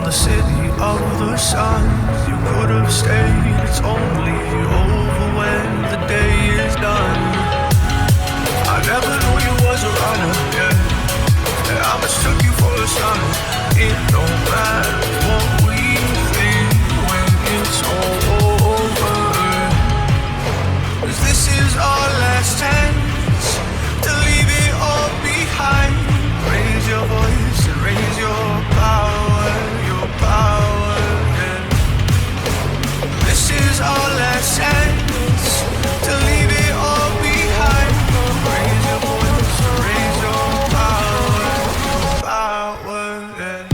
the city of the sun. You could have stayed, it's only over when the day is done. I never knew you was a runner, yeah. I mistook you for a son. It don't matter what we think when it's all over. 'Cause this is our last chance to leave it all behind. Raise your voice and raise your power, yeah. This is our last chance to leave it all behind. Raise your voice and raise your power, yeah.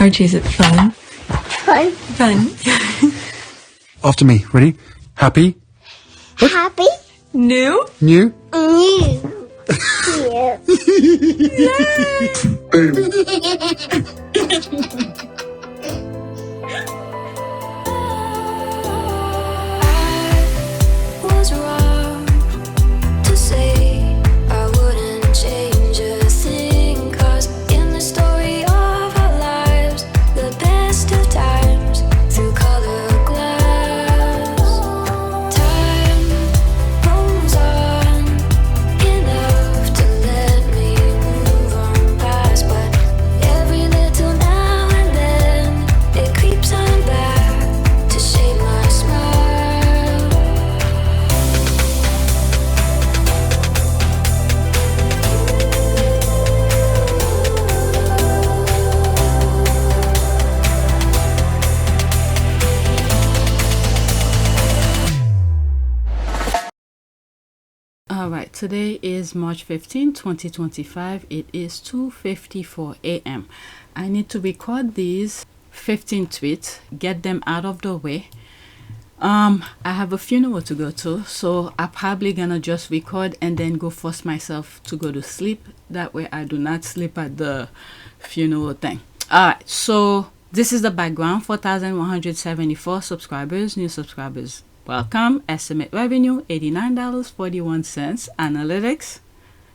Archie, is it fun? Fun. Fun. After me. Ready? Happy? Happy. New? New? New. Was wrong to say I wouldn't change a thing, 'cause in the story of our lives, the best of times through color glass, time rolls on enough to let me move on past, but every little now and then it creeps on back to shape my smile. Alright, today is March 15, 2025. It is 2:54 a.m. I need to record these 15 tweets, get them out of the way. I have a funeral to go to, so I'm probably gonna just record and then go force myself to go to sleep. That way I do not sleep at the funeral thing. Alright, so this is the background. 4,174 subscribers, new subscribers. Welcome. Estimate revenue $89.41. Analytics,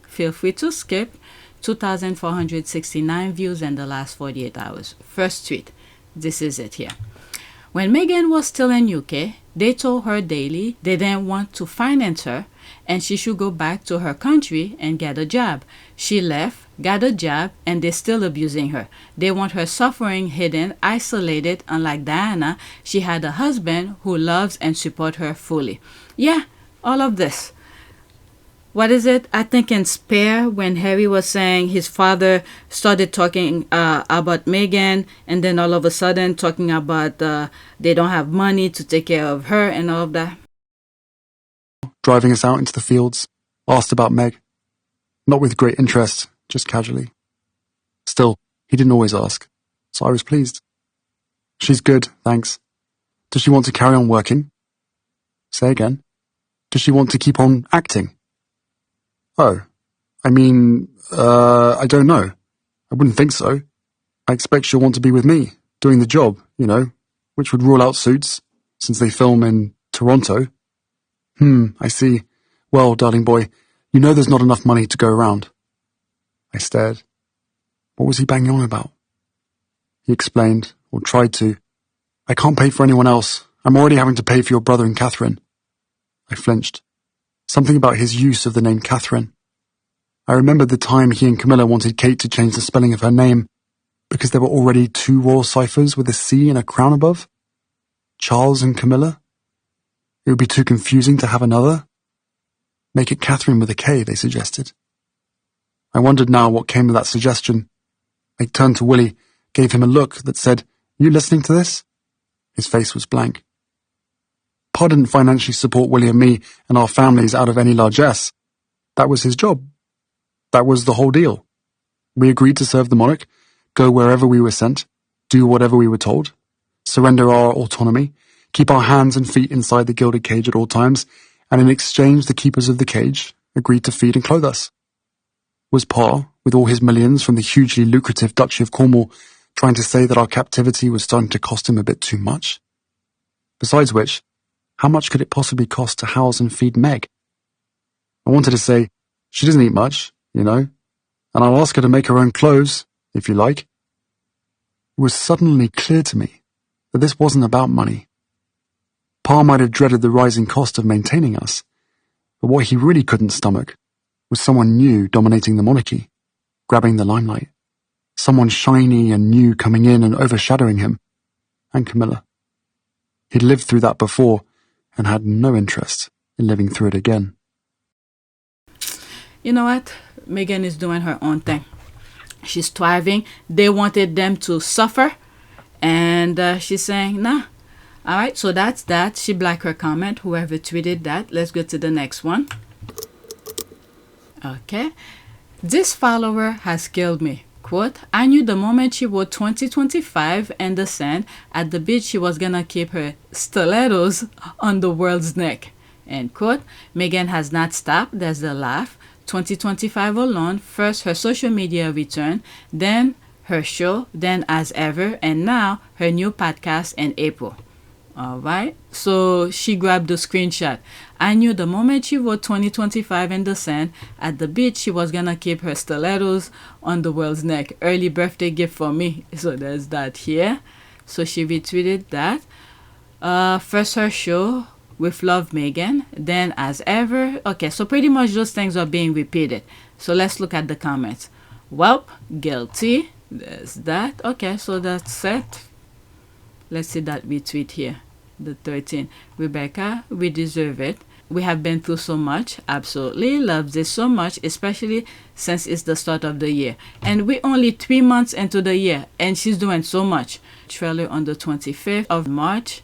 feel free to skip. 2,469 views in the last 48 hours. First tweet. This is it here. When Meghan was still in UK, they told her daily they didn't want to finance her and she should go back to her country and get a job. She left, got a job, and they're still abusing her. They want her suffering hidden, isolated. Unlike Diana, she had a husband who loves and supports her fully. Yeah, all of this. What is it? I think in Spare, when Harry was saying his father started talking about Meghan, and then all of a sudden talking about they don't have money to take care of her and all of that. Driving us out into the fields, asked about Meg. Not with great interest, just casually. Still, he didn't always ask, so I was pleased. She's good, thanks. Does she want to carry on working? Say again. Does she want to keep on acting? Oh, I mean, I don't know. I wouldn't think so. I expect she'll want to be with me, doing the job, you know, which would rule out Suits, since they film in Toronto. I see. Well, darling boy, you know there's not enough money to go around. I stared. What was he banging on about? He explained, or tried to. I can't pay for anyone else. I'm already having to pay for your brother and Catherine. I flinched. Something about his use of the name Catherine. I remembered the time he and Camilla wanted Kate to change the spelling of her name because there were already 2 royal ciphers with a C and a crown above. Charles and Camilla. It would be too confusing to have another. Make it Catherine with a K, they suggested. I wondered now what came of that suggestion. I turned to Willie, gave him a look that said, "You listening to this?" His face was blank. Pa didn't financially support Willie and me and our families out of any largesse. That was his job. That was the whole deal. We agreed to serve the monarch, go wherever we were sent, do whatever we were told, surrender our autonomy, keep our hands and feet inside the gilded cage at all times, and in exchange the keepers of the cage agreed to feed and clothe us. Was Pa, with all his millions from the hugely lucrative Duchy of Cornwall, trying to say that our captivity was starting to cost him a bit too much? Besides which, how much could it possibly cost to house and feed Meg? I wanted to say, she doesn't eat much, you know, and I'll ask her to make her own clothes, if you like. It was suddenly clear to me that this wasn't about money. Pa might have dreaded the rising cost of maintaining us, but what he really couldn't stomach was someone new dominating the monarchy, grabbing the limelight. Someone shiny and new coming in and overshadowing him, and Camilla. He'd lived through that before and had no interest in living through it again. You know what? Meghan is doing her own thing. She's thriving. They wanted them to suffer, and she's saying, nah. All right, so that's that. She blacked her comment, whoever tweeted that. Let's go to the next one. Okay. This follower has killed me. Quote, I knew the moment she wrote 2025 and the sand at the beach she was gonna keep her stilettos on the world's neck. End quote. Meghan has not stopped. There's the laugh. 2025 alone, first her social media return, then her show, then As Ever, and now her new podcast in April. All right, so she grabbed the screenshot. I knew the moment she wrote 2025 in the sand at the beach she was gonna keep her stilettos on the world's neck. Early birthday gift for me. So there's that here. So she retweeted that. First her show, with love, Meghan, then As Ever. Okay, so pretty much those things are being repeated. So let's look at the comments. Welp, guilty. There's that. Okay, so that's it. Let's see that retweet here. The 13. Rebecca, we deserve it. We have been through so much. Absolutely. Love this so much, especially since it's the start of the year. And we're only 3 months into the year, and she's doing so much. Trailer on the 25th of March.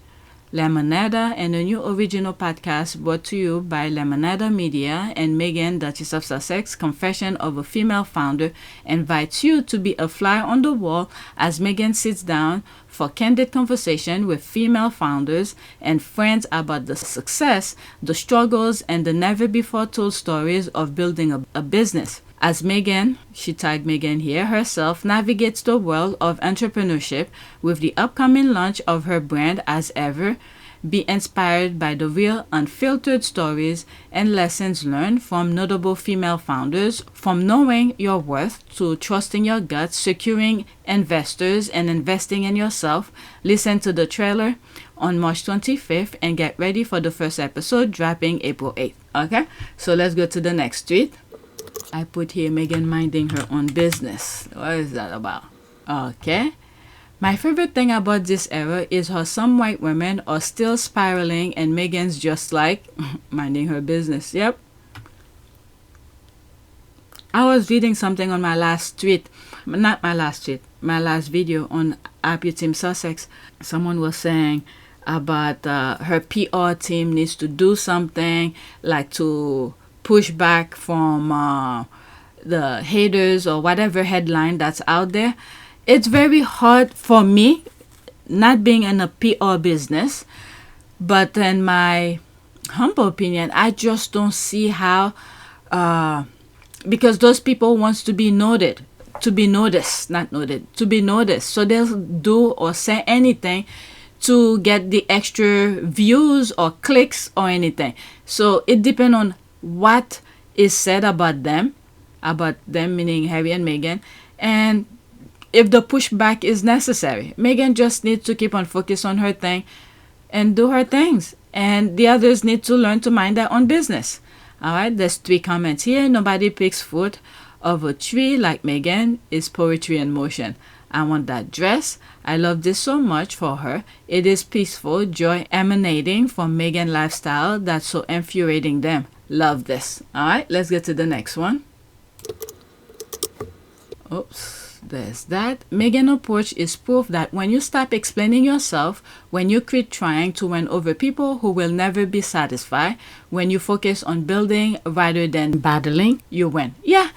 Lemonada, and a new original podcast brought to you by Lemonada Media and Meghan, Duchess of Sussex, Confession of a Female Founder, invites you to be a fly on the wall as Meghan sits down for candid conversation with female founders and friends about the success, the struggles, and the never-before-told stories of building a business. As Meghan, she tagged Meghan here, herself navigates the world of entrepreneurship with the upcoming launch of her brand As Ever, be inspired by the real, unfiltered stories and lessons learned from notable female founders, from knowing your worth to trusting your gut, securing investors, and investing in yourself. Listen to the trailer on March 25th and get ready for the first episode dropping April 8th. Okay, so let's go to the next tweet. I put here Meghan minding her own business. What is that about? Okay. My favorite thing about this era is how some white women are still spiraling and Meghan's just like minding her business. Yep. I was reading something on my last tweet. Not my last tweet. My last video on UKs Sussex. Someone was saying about her PR team needs to do something like to push back from the haters or whatever headline that's out there. It's very hard for me, not being in a PR business, but in my humble opinion, I just don't see how, because those people wants to be noted, to be noticed, not noted, to be noticed. So they'll do or say anything to get the extra views or clicks or anything. So it depends on what is said about them meaning Harry and Meghan, and if the pushback is necessary. Meghan just needs to keep on focus on her thing and do her things, and the others need to learn to mind their own business. All right, there's 3 comments here. Nobody picks fruit of a tree like Meghan is poetry in motion. I want that dress. I love this so much for her. It is peaceful joy emanating from Meghan lifestyle that's so infuriating them. Love this. All right, let's get to the next one. Oops, there's that. Meghan approach is proof that when you stop explaining yourself, when you quit trying to win over people who will never be satisfied, when you focus on building rather than battling, you win. Yeah,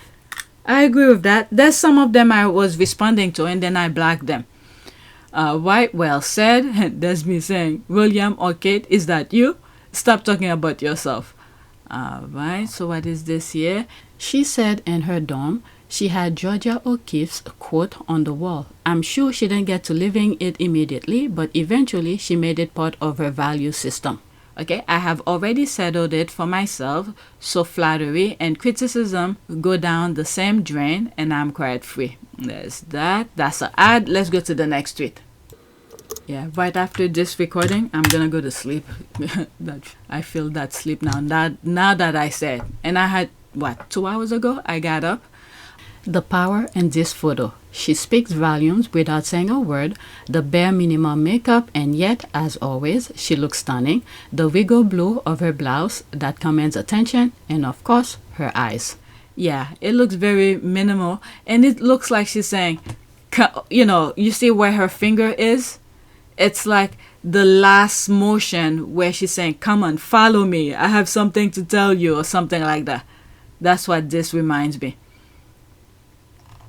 I agree with that. There's some of them I was responding to and then I blocked them. Right, well said. That's me saying, William or Kate, is that you? Stop talking about yourself. Alright, so what is this here? She said in her dorm, she had Georgia O'Keeffe's quote on the wall. I'm sure she didn't get to living it immediately, but eventually she made it part of her value system. Okay, I have already settled it for myself, so flattery and criticism go down the same drain and I'm quite free. There's that. That's an ad. Let's go to the next tweet. Yeah, right after this recording, I'm gonna go to sleep. I feel that sleep now. Now that I said, and I had, 2 hours ago, I got up. The power in this photo. She speaks volumes without saying a word. The bare minimum makeup, and yet, as always, she looks stunning. The wiggle blue of her blouse that commands attention, and of course, her eyes. Yeah, it looks very minimal, and it looks like she's saying, you see where her finger is? It's like the last motion where she's saying, come on, follow me. I have something to tell you, or something like that. That's what this reminds me.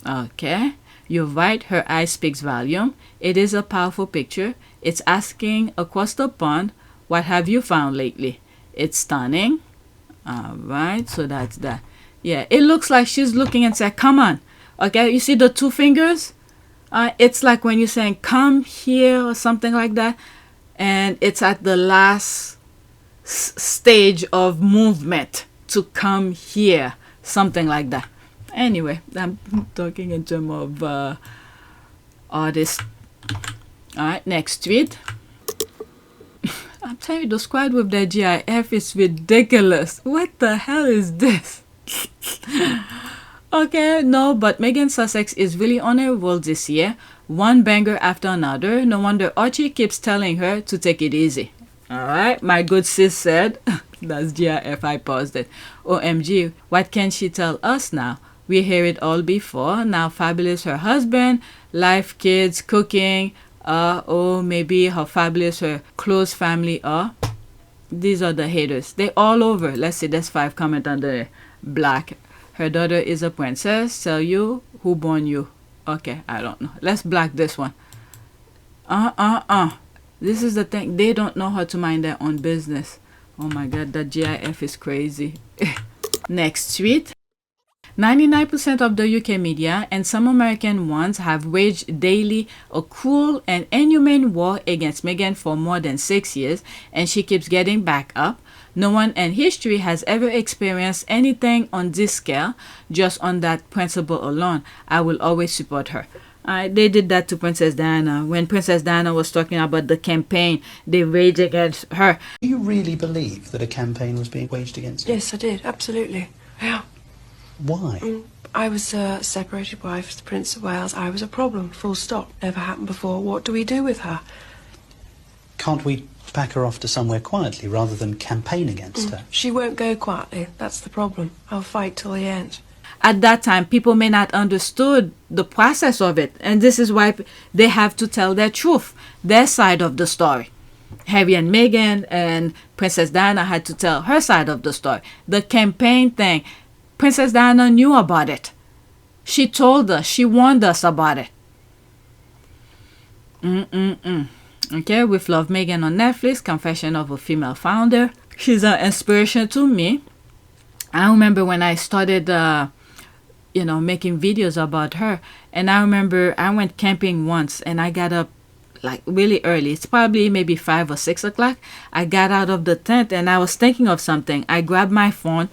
Okay, you're right. Her eye speaks volume. It is a powerful picture. It's asking across the pond, what have you found lately? It's stunning. All right, so that's that. Yeah, it looks like she's looking and saying, come on. Okay, you see the 2 fingers? It's like when you're saying, come here or something like that. And it's at the last stage of movement to come here, something like that. Anyway, I'm talking in terms of artists. Alright, next tweet. I'm telling you, the squad with the GIF is ridiculous. What the hell is this? Okay, no, but Meghan Sussex is really on a roll this year. One banger after another. No wonder Archie keeps telling her to take it easy. Alright, my good sis said. That's GIF, I paused it. OMG, what can she tell us now? We hear it all before. Now fabulous her husband, life, kids, cooking. Maybe how fabulous her close family are. These are the haters. They all over. Let's see, there's 5 comment under there. Black. Her daughter is a princess. Tell you who born you. Okay, I don't know. Let's black this one. This is the thing. They don't know how to mind their own business. Oh my god, that GIF is crazy. Next tweet. 99% of the UK media and some American ones have waged daily a cruel and inhumane war against Meghan for more than 6 years, and she keeps getting back up. No one in history has ever experienced anything on this scale. Just on that principle alone, I will always support her. They did that to Princess Diana. When Princess Diana was talking about the campaign, they waged against her. Do you really believe that a campaign was being waged against her? Yes, I did. Absolutely. Yeah. Why? I was a separated wife to the Prince of Wales. I was a problem, full stop. Never happened before. What do we do with her? Can't we pack her off to somewhere quietly rather than campaign against her? She won't go quietly. That's the problem. I'll fight till the end. At that time, people may not understood the process of it. And this is why they have to tell their truth, their side of the story. Harry and Meghan and Princess Diana had to tell her side of the story. The campaign thing, Princess Diana knew about it. She told us, she warned us about it. Okay, with Love Meghan on Netflix, Confession of a Female Founder. She's an inspiration to me. I remember when I started, making videos about her. And I remember I went camping once and I got up like really early. It's probably maybe 5 or 6 o'clock. I got out of the tent and I was thinking of something. I grabbed my phone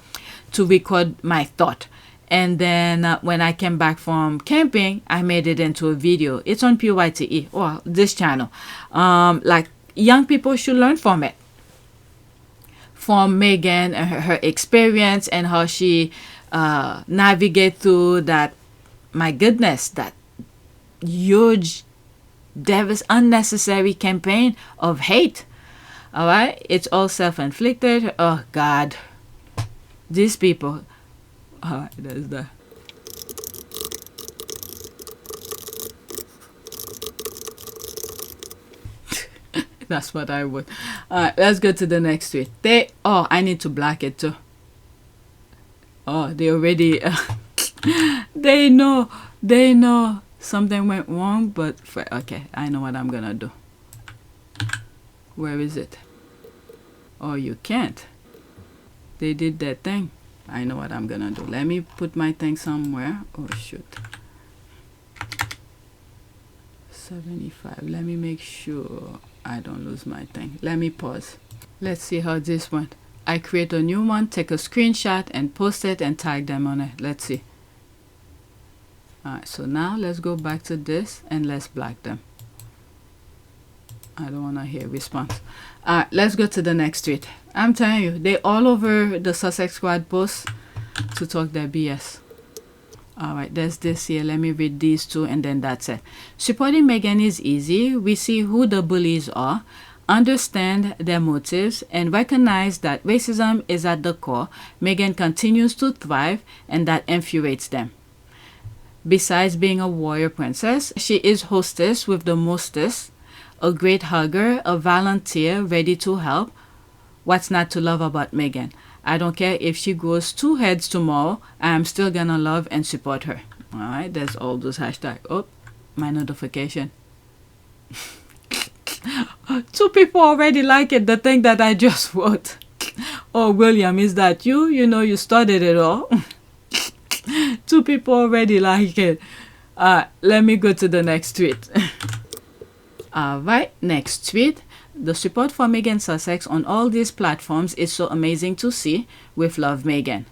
to record my thought. And then when I came back from camping, I made it into a video. It's on PYTE, or this channel. Like, young people should learn from it. from Meghan and her experience and how she navigate through that, my goodness, that huge, unnecessary campaign of hate. All right, it's all self-inflicted. Oh God, these people. All right, there's the. That's what I would. All right, let's go to the next tweet. I need to black it too. Oh, they already. They know something went wrong, but okay, I know what I'm gonna do. Where is it? Oh, you can't. They did that thing. I know what I'm gonna do. Let me put my thing somewhere. Oh shoot. 75. Let me make sure I don't lose my thing. Let me pause. Let's see how this went. I create a new one, take a screenshot and post it and tag them on it. Let's see. Alright, so now let's go back to this and let's black them. I don't want to hear response. Alright, let's go to the next tweet. I'm telling you, they all over the Sussex Squad post to talk their BS. Alright, there's this here. Let me read these two and then that's it. Supporting Meghan is easy. We see who the bullies are, understand their motives, and recognize that racism is at the core. Meghan continues to thrive and that infuriates them. Besides being a warrior princess, she is hostess with the mostest, a great hugger, a volunteer ready to help. What's not to love about Meghan? I don't care if she grows 2 heads tomorrow, I am still gonna love and support her. Alright, there's all those hashtags. Oh, my notification. 2 people already like it, the thing that I just wrote. Oh, William, is that you? You know you started it all. 2 people already like it. Let me go to the next tweet. Alright, next tweet. The support for Meghan Sussex on all these platforms is so amazing to see. With love, Meghan.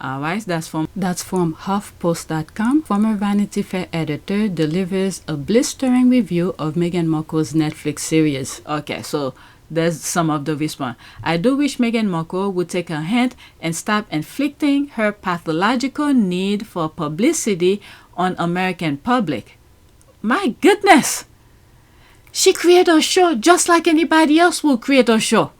Alright, that's from HuffPost.com. Former Vanity Fair editor delivers a blistering review of Meghan Markle's Netflix series. Okay, so there's some of the response. I do wish Meghan Markle would take a hint and stop inflicting her pathological need for publicity on American public. My goodness! She created a show just like anybody else will create a show.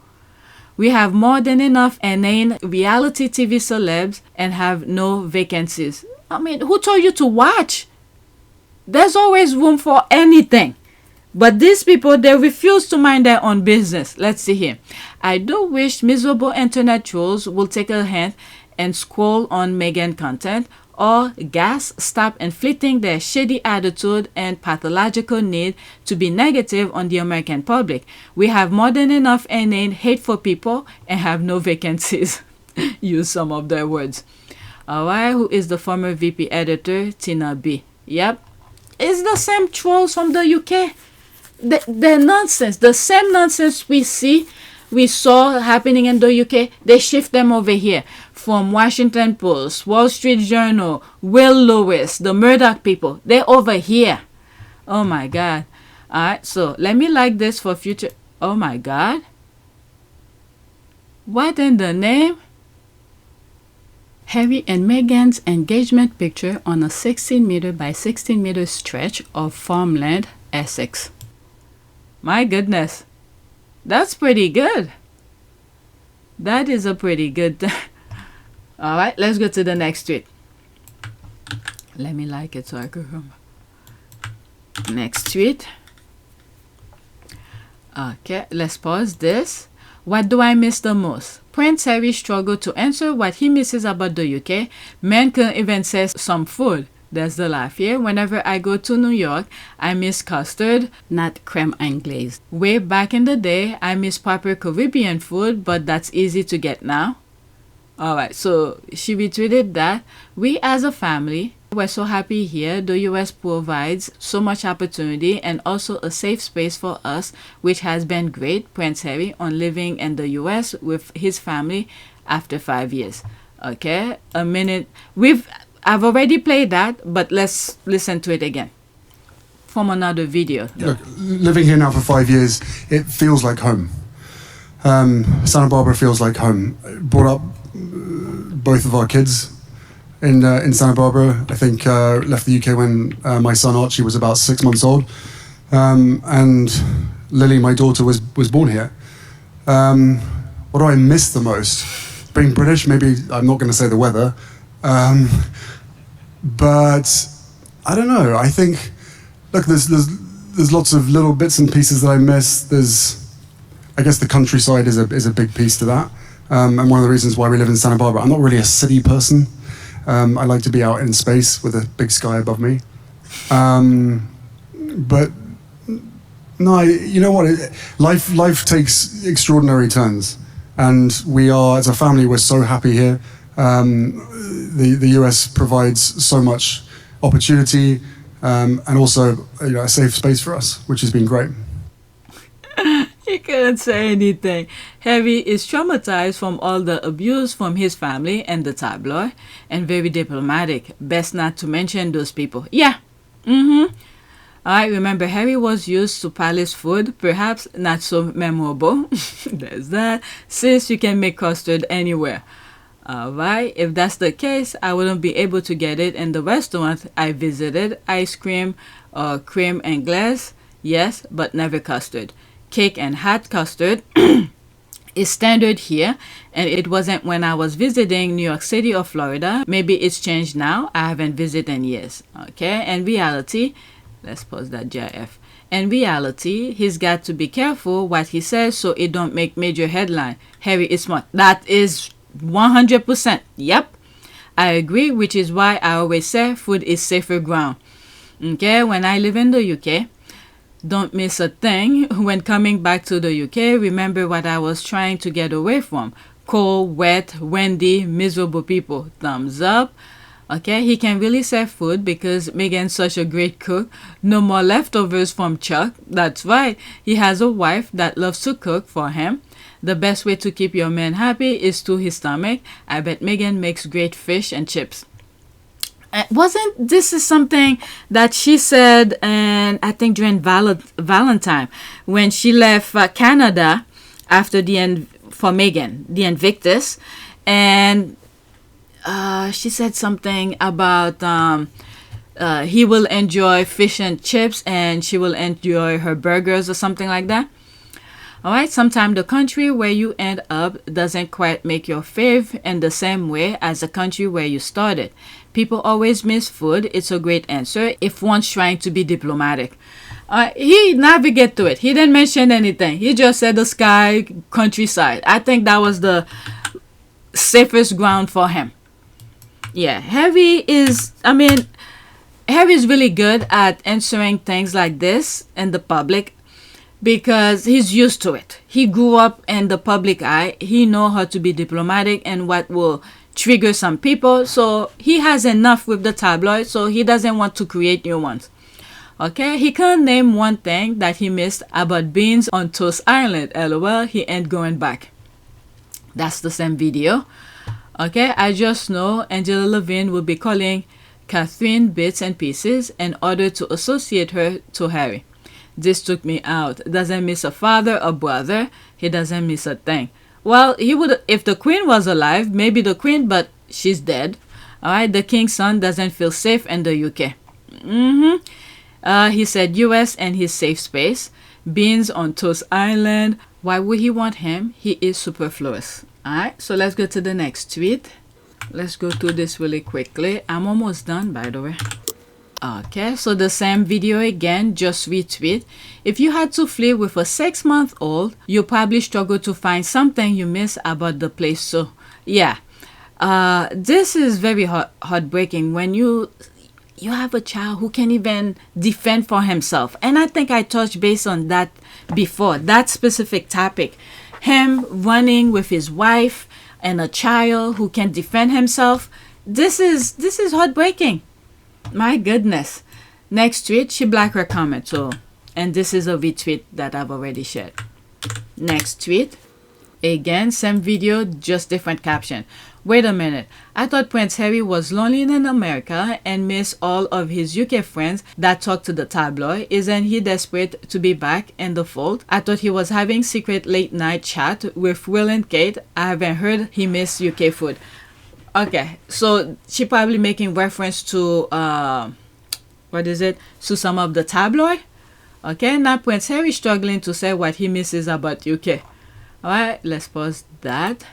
We have more than enough inane reality TV celebs and have no vacancies. I mean, who told you to watch? There's always room for anything. But these people, they refuse to mind their own business. Let's see here. I do wish miserable internet trolls will take a hint and scroll on Meghan content, or stop inflicting their shady attitude and pathological need to be negative on the American public. We have more than enough inane, hateful people and have no vacancies. Use some of their words. Alright, who is the former VP editor? Tina B. Yep. It's the same trolls from the UK. They're nonsense. The same nonsense we saw happening in the UK, they shift them over here. From Washington Post, Wall Street Journal, Will Lewis, the Murdoch people, they're over here. Oh my God. Alright, so let me like this for future. Oh my God. What in the name? Harry and Meghan's engagement picture on a 16 meter by 16 meter stretch of farmland, Essex. My goodness. That's pretty good. That is a pretty good. Alright, let's go to the next tweet. Let me like it so I can remember. Next tweet. Okay, let's pause this. What do I miss the most? Prince Harry struggled to answer what he misses about the UK. Man can even say some food. There's the laugh here. Whenever I go to New York, I miss custard, not creme anglaise. Way back in the day, I miss proper Caribbean food, but that's easy to get now. Alright, so she retweeted that. We as a family, we're so happy here. The US provides so much opportunity and also a safe space for us, which has been great. Prince Harry on living in the US with his family after 5 years. Okay, a minute. I've already played that, but let's listen to it again from another video. Look, living here now for 5 years, it feels like home. Santa Barbara feels like home. Brought up both of our kids in Santa Barbara. I think left the UK when my son Archie was about 6 months old, and Lily, my daughter, was born here. What do I miss the most? Being British, maybe. I'm not going to say the weather, but I don't know. I think, look, there's lots of little bits and pieces that I miss. I guess the countryside is a big piece to that, and one of the reasons why we live in Santa Barbara. I'm not really a city person. I like to be out in space with a big sky above me. But no, you know what? Life takes extraordinary turns, and we are, as a family, we're so happy here. The US provides so much opportunity, and also a safe space for us, which has been great. He couldn't say anything. Harry is traumatized from all the abuse from his family and the tabloid, and very diplomatic. Best not to mention those people. Yeah. I remember Harry was used to palace food, perhaps not so memorable. There's that. Sis, you can make custard anywhere. Alright, if that's the case, I wouldn't be able to get it in the restaurant I visited. Ice cream or cream and glass, yes, but never custard. Cake and hot custard is standard here, and it wasn't when I was visiting New York City or Florida. Maybe it's changed now. I haven't visited in years. Okay, in reality, let's pause that GIF. In reality, he's got to be careful what he says so it don't make major headline. Harry is smart. That is 100%. Yep, I agree, which is why I always say food is safer ground. Okay, when I live in the UK, don't miss a thing. When coming back to the UK, remember what I was trying to get away from. Cold, wet, windy, miserable people. Thumbs up. Okay, he can really serve food because Meghan's such a great cook. No more leftovers from Chuck. That's right. He has a wife that loves to cook for him. The best way to keep your man happy is to his stomach. I bet Meghan makes great fish and chips. Wasn't this is something that she said, and I think during Valentine, when she left Canada after for Meghan, the Invictus, and she said something about he will enjoy fish and chips and she will enjoy her burgers or something like that. Alright, sometimes the country where you end up doesn't quite make your fave in the same way as the country where you started. People always miss food. It's a great answer if one's trying to be diplomatic. He navigated to it. He didn't mention anything. He just said the sky, countryside. I think that was the safest ground for him. Yeah, Harry is really good at answering things like this in the public, because he's used to it. He grew up in the public eye. He knows how to be diplomatic and what will trigger some people. So he has enough with the tabloid, so he doesn't want to create new ones. Okay, he can't name one thing that he missed about beans on Toast Island. LOL, he ain't going back. That's the same video. Okay, I just know Angela Levine will be calling Catherine bits and pieces in order to associate her to Harry. This took me out. Doesn't miss a father or brother. He doesn't miss a thing. Well, he would if the queen was alive. Maybe the queen, but she's dead. Alright, the king's son doesn't feel safe in the UK. He said US and his safe space. Beans on Toast Island. Why would he want him? He is superfluous. Alright, so let's go to the next tweet. Let's go through this really quickly. I'm almost done, by the way. Okay, so the same video again, just retweet. If you had to flee with a 6-month-old, you probably struggle to find something you miss about the place. So, yeah, this is very heartbreaking when you have a child who can't even defend for himself. And I think I touched base on that before, that specific topic. Him running with his wife and a child who can defend himself. This is heartbreaking. My goodness. Next tweet, she blacked her comment. So, and this is a retweet that I've already shared. Next tweet. Again, same video, just different caption. Wait a minute. I thought Prince Harry was lonely in America and missed all of his UK friends that talk to the tabloid. Isn't he desperate to be back in the fold? I thought he was having secret late night chat with Will and Kate. I haven't heard he missed UK food. Okay, so she probably making reference to to some of the tabloid. Okay, now Prince Harry struggling to say what he misses about UK. Alright, let's pause that.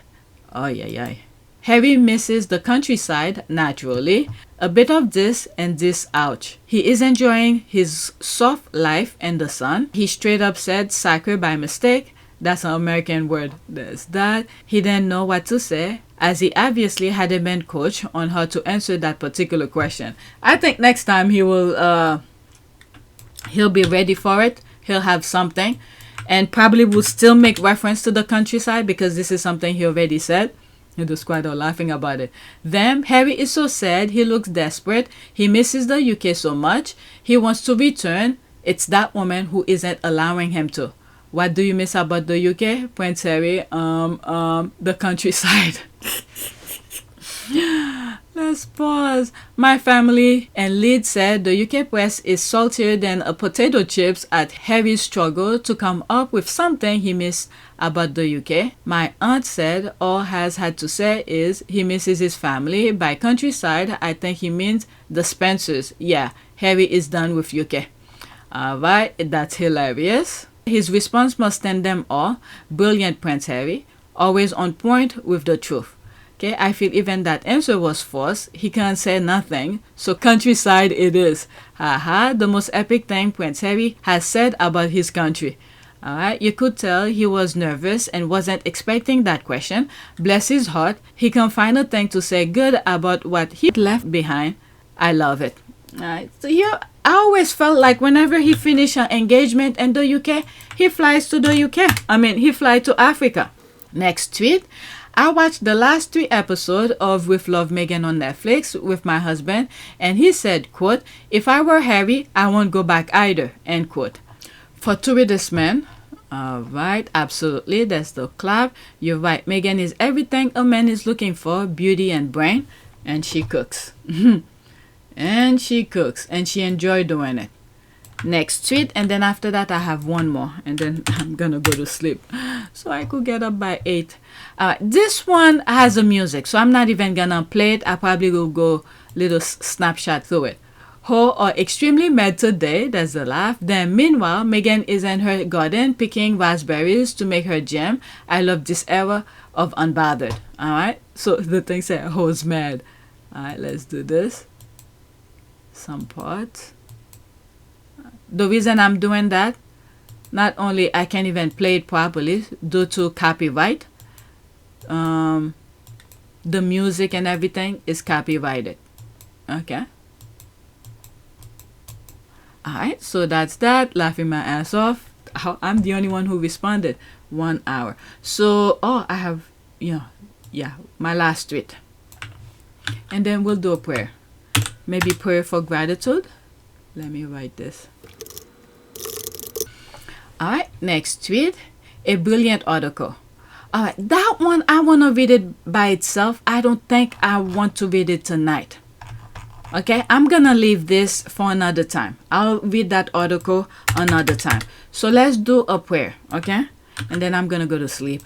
Oh yeah. Harry misses the countryside, naturally. A bit of this and this, ouch. He is enjoying his soft life in the sun. He straight up said sacre by mistake. That's an American word. There's that. He didn't know what to say, as he obviously hadn't been coached on how to answer that particular question. I think next time he'll be ready for it. He'll have something, and probably will still make reference to the countryside because this is something he already said. The squad are laughing about it. Then Harry is so sad. He looks desperate. He misses the UK so much. He wants to return. It's that woman who isn't allowing him to. What do you miss about the UK, Prince Harry? The countryside. Let's pause. My family and Leeds said the UK press is saltier than a potato chips at Harry's struggle to come up with something he missed about the UK. My aunt said all has had to say is he misses his family. By countryside, I think he means the Spencers. Yeah, Harry is done with UK. Alright, that's hilarious. His response must stand them all. Brilliant, Prince Harry. Always on point with the truth. Okay, I feel even that answer was forced. He can't say nothing, so countryside it is. Haha, the most epic thing Prince Harry has said about his country. Alright, you could tell he was nervous and wasn't expecting that question. Bless his heart, he can find a thing to say good about what he left behind. I love it. Alright, so here I always felt like whenever he finished an engagement in the UK, he flies to the UK. He flies to Africa. Next tweet. I watched the last 3 episodes of With Love Meghan on Netflix with my husband, and he said, quote, if I were Harry, I won't go back either, end quote. For to read this man, alright, absolutely, that's the clap. You're right, Meghan is everything a man is looking for, beauty and brain, and she cooks. And she cooks, and she enjoys doing it. Next tweet, and then after that I have one more, and then I'm gonna go to sleep so I could get up by 8. This one has a music, so I'm not even gonna play it. I probably will go little snapshot through it. Ho are extremely mad today, there's a laugh. Then meanwhile, Meghan is in her garden picking raspberries to make her jam. I love this era of unbothered. Alright, so the thing said Ho's mad. Alright, let's do this. Some parts. The reason I'm doing that, not only I can't even play it properly due to copyright, the music and everything is copyrighted. Okay. Alright, so that's that. Laughing my ass off. I'm the only one who responded. 1 hour. So, I have, my last tweet. And then we'll do a prayer. Maybe prayer for gratitude. Let me write this. Alright, next tweet. A brilliant article. Alright, that one I want to read it by itself. I don't think I want to read it tonight. Okay, I'm gonna leave this for another time. I'll read that article another time. So let's do a prayer, okay? And then I'm gonna go to sleep.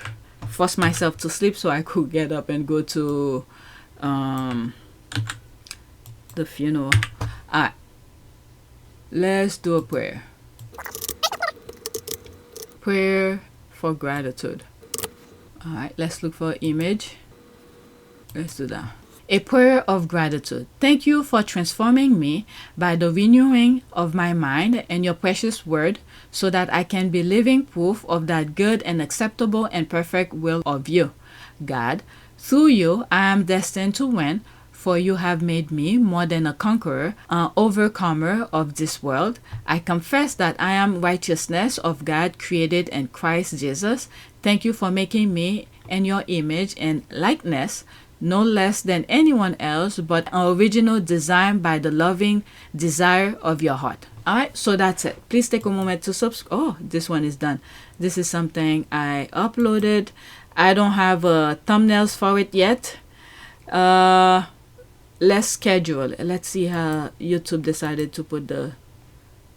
Force myself to sleep so I could get up and go to the funeral. Alright, let's do a prayer. Prayer for gratitude. Alright, let's look for an image. Let's do that. A prayer of gratitude. Thank you for transforming me by the renewing of my mind and your precious word so that I can be living proof of that good and acceptable and perfect will of you. God, through you I am destined to win, for you have made me more than a conqueror, an overcomer of this world. I confess that I am righteousness of God created in Christ Jesus. Thank you for making me in your image and likeness, no less than anyone else, but an original design by the loving desire of your heart. Alright, so that's it. Please take a moment to subscribe. Oh, this one is done. This is something I uploaded. I don't have thumbnails for it yet. Let's schedule. Let's see how YouTube decided to put the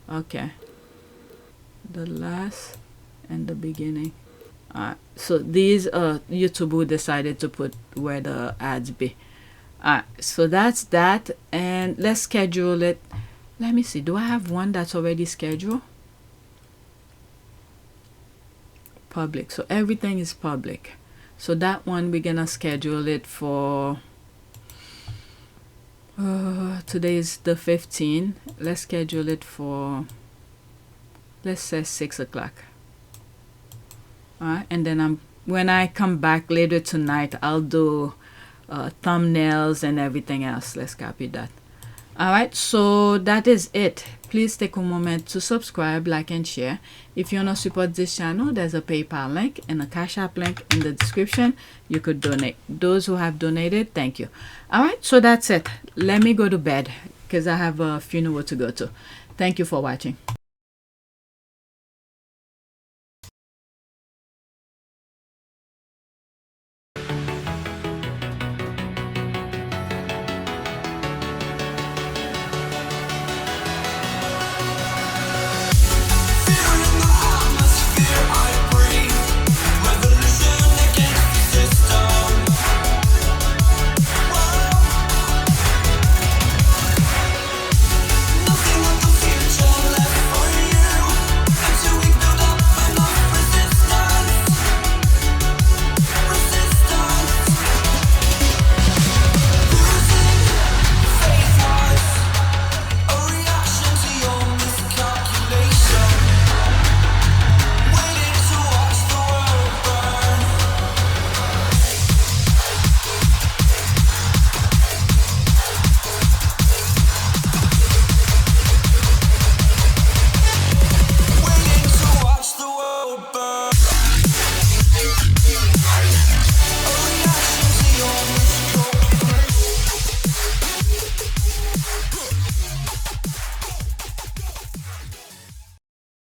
the last and the beginning. Alright, so these YouTube who decided to put where the ads be. Alright, so that's that, and let's schedule it. Let me see, do I have one that's already scheduled? Public, so everything is public. So that one we're gonna schedule it for today is the 15th. Let's schedule it for, let's say 6 o'clock. Alright, and then when I come back later tonight, I'll do thumbnails and everything else. Let's copy that. Alright, so that is it. Please take a moment to subscribe, like, and share. If you want to support this channel, there's a PayPal link and a Cash App link in the description. You could donate. Those who have donated, thank you. Alright, so that's it. Let me go to bed because I have a funeral to go to. Thank you for watching.